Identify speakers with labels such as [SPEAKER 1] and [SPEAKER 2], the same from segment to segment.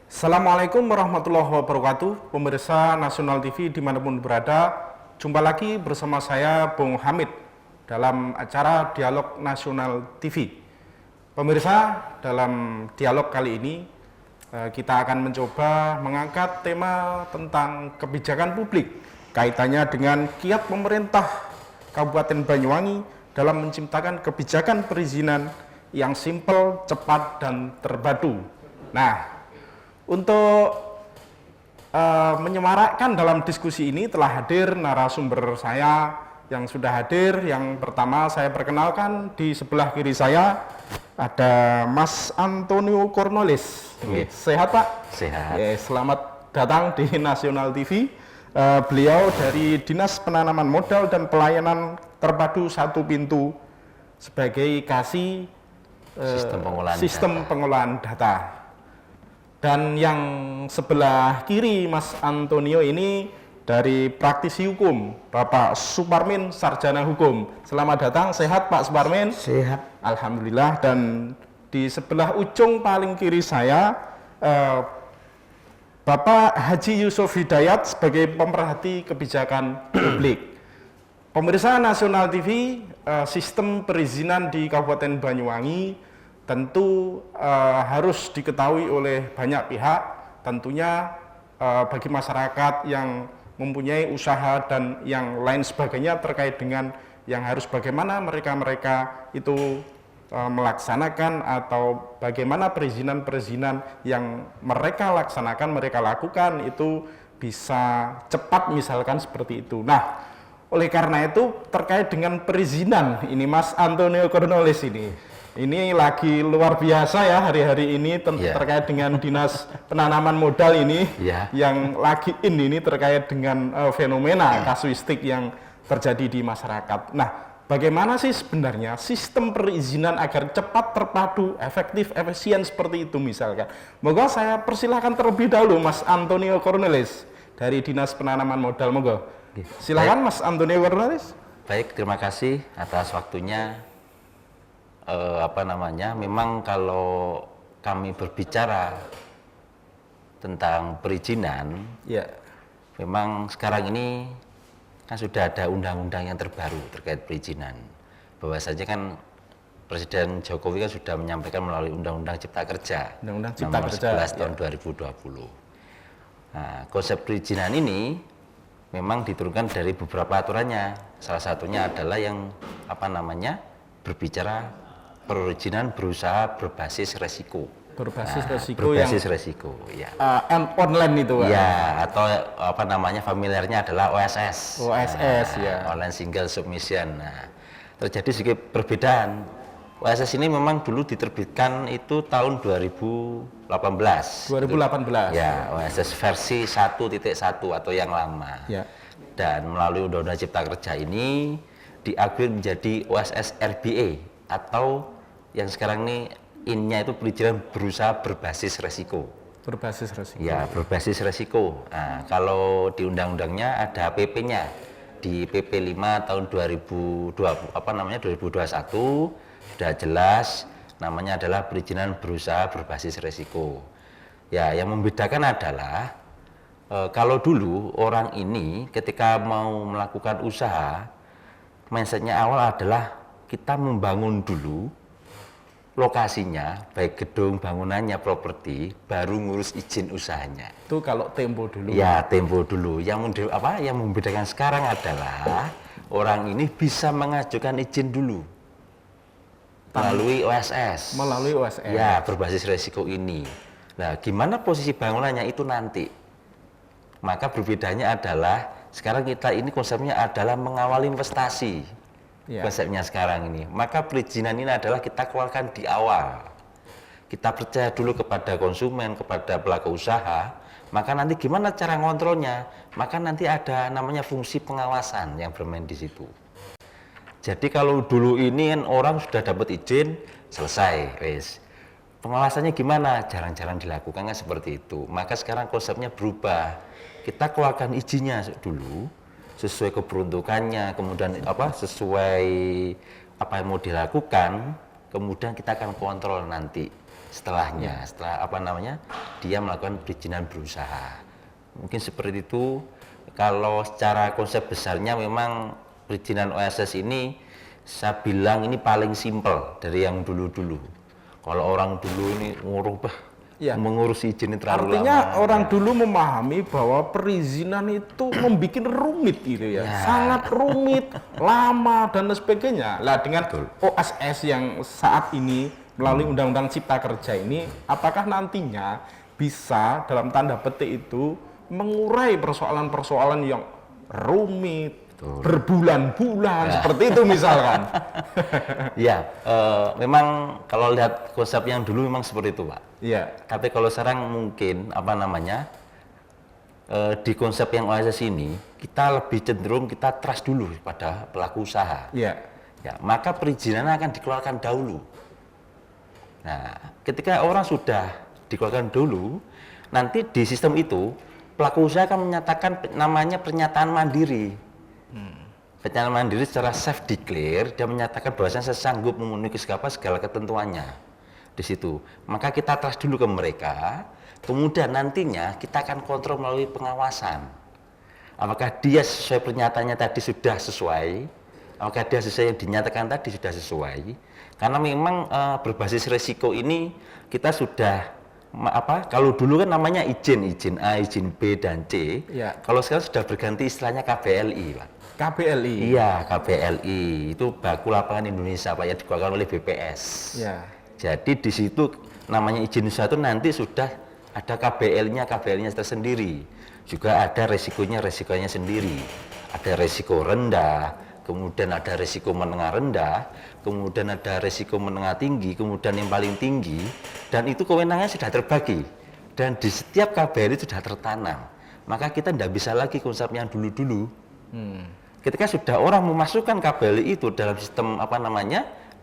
[SPEAKER 1] Assalamualaikum warahmatullahi wabarakatuh, pemirsa Nasional TV dimanapun berada. Jumpa lagi bersama saya Bung Hamid dalam acara Dialog Nasional TV. Pemirsa, dalam dialog kali ini kita akan mencoba mengangkat tema tentang kebijakan publik kaitannya dengan kiat pemerintah Kabupaten Banyuwangi dalam menciptakan kebijakan perizinan yang simpel, cepat, dan terpadu. Nah, untuk menyemarakkan dalam diskusi ini telah hadir narasumber saya yang sudah hadir. Yang pertama saya perkenalkan, di sebelah kiri saya ada Mas Antonio Cornelis. Sehat Pak?
[SPEAKER 2] Sehat.
[SPEAKER 1] Selamat datang di Nasional TV. Beliau dari Dinas Penanaman Modal dan Pelayanan Terpadu Satu Pintu sebagai kasih sistem pengolahan data. Dan yang sebelah kiri Mas Antonio ini dari praktisi hukum, Bapak Suparmin, Sarjana Hukum. Selamat datang, sehat Pak Suparmin?
[SPEAKER 2] Sehat.
[SPEAKER 1] Alhamdulillah. Dan di sebelah ujung paling kiri saya, Bapak Haji Yusuf Hidayat sebagai pemerhati kebijakan publik. Pemirsa Nasional TV, sistem perizinan di Kabupaten Banyuwangi tentu harus diketahui oleh banyak pihak, tentunya bagi masyarakat yang mempunyai usaha dan yang lain sebagainya terkait dengan yang harus bagaimana mereka itu melaksanakan atau bagaimana perizinan-perizinan yang mereka laksanakan, mereka lakukan itu bisa cepat misalkan seperti itu. Nah, oleh karena itu terkait dengan perizinan ini Mas Antonio Cornelis ini lagi luar biasa ya hari-hari ini terkait dengan Dinas Penanaman Modal ini yang lagi ini terkait dengan fenomena kasuistik yang terjadi di masyarakat. Nah, bagaimana sih sebenarnya sistem perizinan agar cepat, terpadu, efektif, efisien seperti itu misalkan? Moga saya persilahkan terlebih dahulu Mas Antonio Cornelis dari Dinas Penanaman Modal. Moga. Silakan Mas Antonio Cornelis.
[SPEAKER 2] Baik, terima kasih atas waktunya. Memang kalau kami berbicara tentang perizinan, memang sekarang ini kan sudah ada undang-undang yang terbaru terkait perizinan. Bahwasanya kan Presiden Jokowi kan sudah menyampaikan melalui Undang-Undang Cipta Kerja nomor 11 tahun 2020. Nah, konsep perizinan ini memang diturunkan dari beberapa aturannya. Salah satunya adalah yang berbicara perizinan berusaha berbasis resiko. Berbasis resiko, ya.
[SPEAKER 1] Online itu, Pak?
[SPEAKER 2] Ya, atau familiarnya adalah OSS.
[SPEAKER 1] OSS, ya.
[SPEAKER 2] Online Single Submission. Nah, terjadi sedikit perbedaan. OSS ini memang dulu diterbitkan itu tahun 2018.
[SPEAKER 1] 2018.
[SPEAKER 2] Ya, OSS versi 1.1 atau yang lama.
[SPEAKER 1] Ya.
[SPEAKER 2] Dan melalui Undang-Undang Cipta Kerja ini diupgrade menjadi OSS RBA atau yang sekarang ini innya itu perizinan berusaha berbasis resiko.
[SPEAKER 1] Berbasis resiko.
[SPEAKER 2] Ya, berbasis resiko. Nah, kalau di undang-undangnya ada PP-nya. Di PP 5 tahun 2021 sudah jelas namanya adalah perizinan berusaha berbasis resiko. Ya, yang membedakan adalah kalau dulu orang ini ketika mau melakukan usaha, mindsetnya awal adalah kita membangun dulu lokasinya, baik gedung, bangunannya, properti, baru ngurus izin usahanya.
[SPEAKER 1] Itu kalau tempo dulu.
[SPEAKER 2] Ya, tempo dulu. Yang membedakan sekarang adalah orang ini bisa mengajukan izin dulu melalui OSS.
[SPEAKER 1] Melalui OSS.
[SPEAKER 2] Ya, berbasis resiko ini. Nah, gimana posisi bangunannya itu nanti? Maka berbedanya adalah sekarang kita ini konsepnya adalah mengawal investasi. Konsepnya sekarang ini, maka perizinan ini adalah kita keluarkan di awal. Kita percaya dulu kepada konsumen, kepada pelaku usaha, maka nanti gimana cara ngontrolnya? Maka nanti ada namanya fungsi pengawasan yang bermain di situ. Jadi kalau dulu ini kan orang sudah dapat izin, selesai, wes. Pengawasannya gimana? Jarang-jarang dilakukan kan seperti itu. Maka sekarang konsepnya berubah. Kita keluarkan izinnya dulu sesuai keperuntukannya, kemudian sesuai apa yang mau dilakukan, kemudian kita akan kontrol nanti setelahnya, setelah apa namanya dia melakukan perizinan berusaha. Mungkin seperti itu. Kalau secara konsep besarnya memang perizinan OSS ini saya bilang ini paling simpel dari yang dulu-dulu. Kalau orang dulu ini mengurus izin ini terlalu
[SPEAKER 1] Artinya
[SPEAKER 2] lama.
[SPEAKER 1] orang dulu memahami bahwa perizinan itu membuat rumit gitu ya, sangat rumit, lama dan sebagainya. Lah dengan OSS yang saat ini melalui Undang-Undang Cipta Kerja ini, apakah nantinya bisa dalam tanda petik itu mengurai persoalan-persoalan yang rumit, berbulan-bulan seperti itu misalkan?
[SPEAKER 2] Ya, memang kalau lihat konsep yang dulu memang seperti itu, Pak.
[SPEAKER 1] Iya.
[SPEAKER 2] Tapi kalau sekarang mungkin apa namanya di konsep yang OSS ini kita lebih cenderung kita trust dulu pada pelaku usaha.
[SPEAKER 1] Iya.
[SPEAKER 2] Ya, maka perizinan akan dikeluarkan dahulu. Nah, ketika orang sudah dikeluarkan dulu, nanti di sistem itu pelaku usaha akan menyatakan namanya pernyataan mandiri. Pernyataan mandiri secara self declare, dia menyatakan bahwasanya saya sanggup memenuhi segala ketentuannya di situ. Maka kita trust dulu ke mereka, kemudian nantinya kita akan kontrol melalui pengawasan. Apakah dia sesuai pernyataannya tadi sudah sesuai? Apakah dia sesuai yang dinyatakan tadi sudah sesuai? Karena memang berbasis resiko ini kita sudah kalau dulu kan namanya izin A, izin B dan C.
[SPEAKER 1] Ya.
[SPEAKER 2] Kalau sekarang sudah berganti istilahnya KBLI, Pak.
[SPEAKER 1] KBLI.
[SPEAKER 2] Iya, KBLI itu Baku Lapangan Indonesia, Pak, yang dikeluarkan oleh BPS.
[SPEAKER 1] Ya.
[SPEAKER 2] Jadi di situ namanya izin usaha itu nanti sudah ada KBL-nya tersendiri. Juga ada resikonya sendiri. Ada resiko rendah, kemudian ada resiko menengah rendah, kemudian ada resiko menengah tinggi, kemudian yang paling tinggi, dan itu kewenangannya sudah terbagi. Dan di setiap KBL itu sudah tertanam. Maka kita tidak bisa lagi konsep yang dulu-dulu. Ketika sudah orang memasukkan KBL itu dalam sistem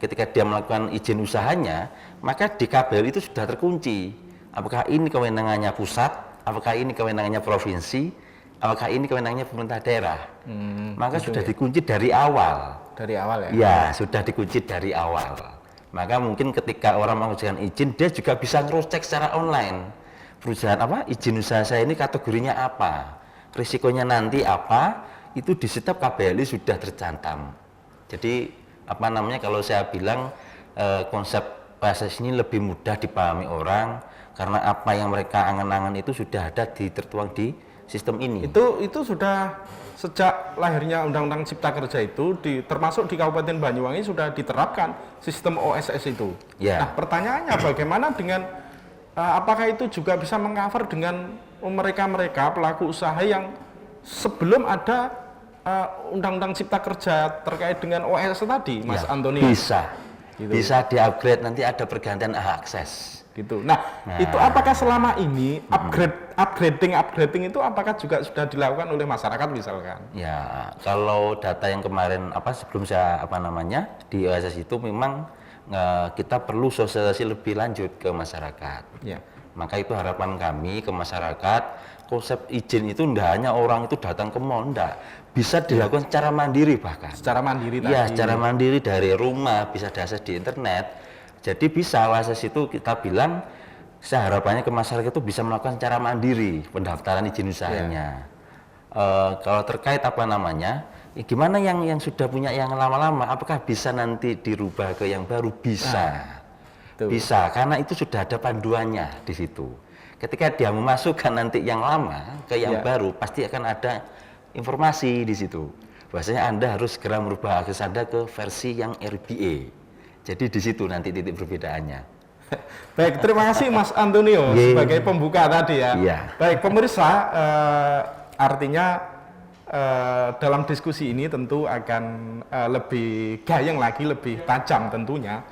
[SPEAKER 2] ketika dia melakukan izin usahanya, maka di KBL itu sudah terkunci. Apakah ini kewenangannya pusat, apakah ini kewenangannya provinsi, apakah ini kewenangannya pemerintah daerah. Maka sudah dikunci dari awal.
[SPEAKER 1] Dari awal ya?
[SPEAKER 2] Ya, sudah dikunci dari awal. Maka mungkin ketika orang mengajukan izin, dia juga bisa cross-check secara online. Perusahaan izin usaha saya ini kategorinya apa, risikonya nanti apa, itu di setiap KBLI sudah tercantum. Jadi kalau saya bilang konsep OSS ini lebih mudah dipahami orang karena apa yang mereka angan-angan itu sudah ada tertuang di sistem ini.
[SPEAKER 1] Itu sudah sejak lahirnya Undang-Undang Cipta Kerja itu termasuk di Kabupaten Banyuwangi sudah diterapkan sistem OSS itu.
[SPEAKER 2] Ya.
[SPEAKER 1] Nah, pertanyaannya bagaimana dengan apakah itu juga bisa meng-cover dengan mereka pelaku usaha yang sebelum ada Undang-Undang Cipta Kerja terkait dengan OSS tadi, Mas Antoni?
[SPEAKER 2] Bisa. Gitu. Bisa di-upgrade, nanti ada pergantian akses.
[SPEAKER 1] Gitu. Nah, itu apakah selama ini upgrading itu apakah juga sudah dilakukan oleh masyarakat misalkan?
[SPEAKER 2] Ya, kalau data yang kemarin sebelum saya di OSS itu memang kita perlu sosialisasi lebih lanjut ke masyarakat.
[SPEAKER 1] Ya.
[SPEAKER 2] Maka itu harapan kami ke masyarakat, konsep izin itu tidak hanya orang itu datang ke mall, bisa dilakukan secara mandiri bahkan.
[SPEAKER 1] Secara mandiri tadi.
[SPEAKER 2] Ya, secara mandiri dari rumah, bisa diakses di internet. Jadi bisa OSS itu kita bilang, harapannya ke masyarakat itu bisa melakukan secara mandiri pendaftaran izin usahanya. Kalau terkait gimana yang sudah punya yang lama-lama, apakah bisa nanti dirubah ke yang baru? Bisa. Bisa, karena itu sudah ada panduannya di situ. Ketika dia memasukkan nanti yang lama ke yang baru, pasti akan ada informasi di situ. Bahwasanya Anda harus segera merubah akses Anda ke versi yang RBA. Jadi di situ nanti titik perbedaannya.
[SPEAKER 1] Baik, terima kasih Mas Antonio sebagai pembuka tadi ya. Baik, pemirsa, artinya dalam diskusi ini tentu akan lebih gayeng lagi, lebih tajam tentunya.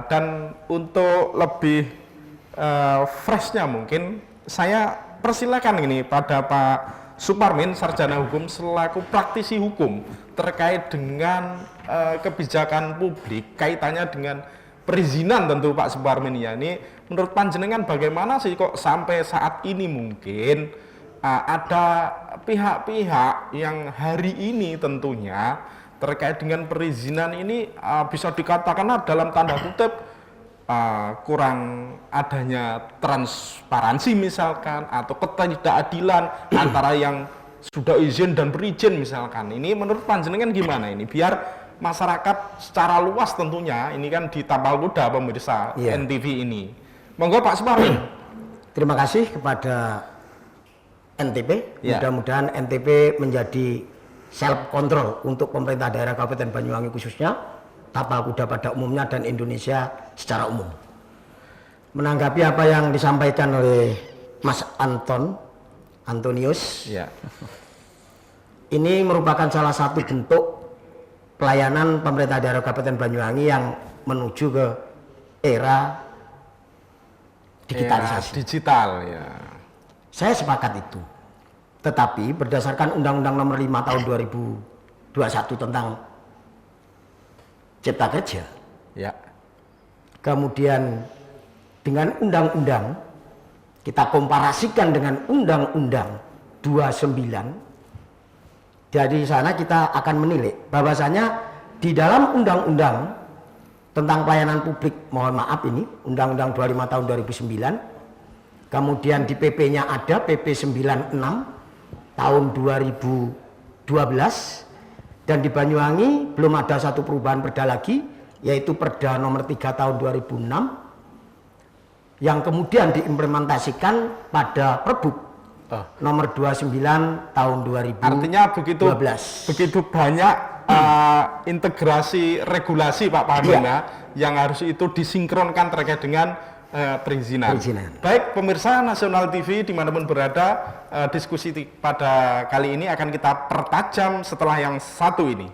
[SPEAKER 1] Dan untuk lebih freshnya mungkin saya persilakan ini pada Pak Suparmin, Sarjana Hukum selaku praktisi hukum terkait dengan kebijakan publik kaitannya dengan perizinan tentu Pak Suparmin ya. Ini menurut panjenengan bagaimana sih kok sampai saat ini mungkin ada pihak-pihak yang hari ini tentunya terkait dengan perizinan ini bisa dikatakan dalam tanda kutip kurang adanya transparansi misalkan, atau ketidakadilan antara yang sudah izin dan berizin misalkan. Ini menurut panjenengan gimana ini? Biar masyarakat secara luas tentunya, ini kan di Tapal Kuda pemirsa NTV ini. Monggo Pak Suparmi.
[SPEAKER 3] Terima kasih kepada NTP. Mudah-mudahan NTP menjadi self control untuk pemerintah daerah Kabupaten Banyuwangi khususnya, Tapal Kuda pada umumnya, dan Indonesia secara umum. Menanggapi apa yang disampaikan oleh Mas Antonius, ini merupakan salah satu bentuk pelayanan pemerintah daerah Kabupaten Banyuwangi yang menuju ke era digitalisasi.
[SPEAKER 1] Digital ya.
[SPEAKER 3] Saya sepakat itu. Tetapi berdasarkan Undang-Undang Nomor 5 Tahun 2021 tentang Cipta Kerja, kemudian dengan undang-undang kita komparasikan dengan Undang-Undang 29, dari sana kita akan menilai bahwasanya di dalam undang-undang tentang pelayanan publik, mohon maaf ini Undang-Undang 25 tahun 2009, kemudian di PP-nya ada PP 96 tahun 2012, dan di Banyuwangi belum ada satu perubahan perda lagi, yaitu Perda nomor 3 tahun 2006 yang kemudian diimplementasikan pada Perbuk nomor 29 tahun 2012.
[SPEAKER 1] Artinya begitu banyak integrasi regulasi Pak Pandona yang harus itu disinkronkan terkait dengan perizinan. Baik pemirsa Nasional TV dimanapun berada, diskusi pada kali ini akan kita pertajam setelah yang satu ini.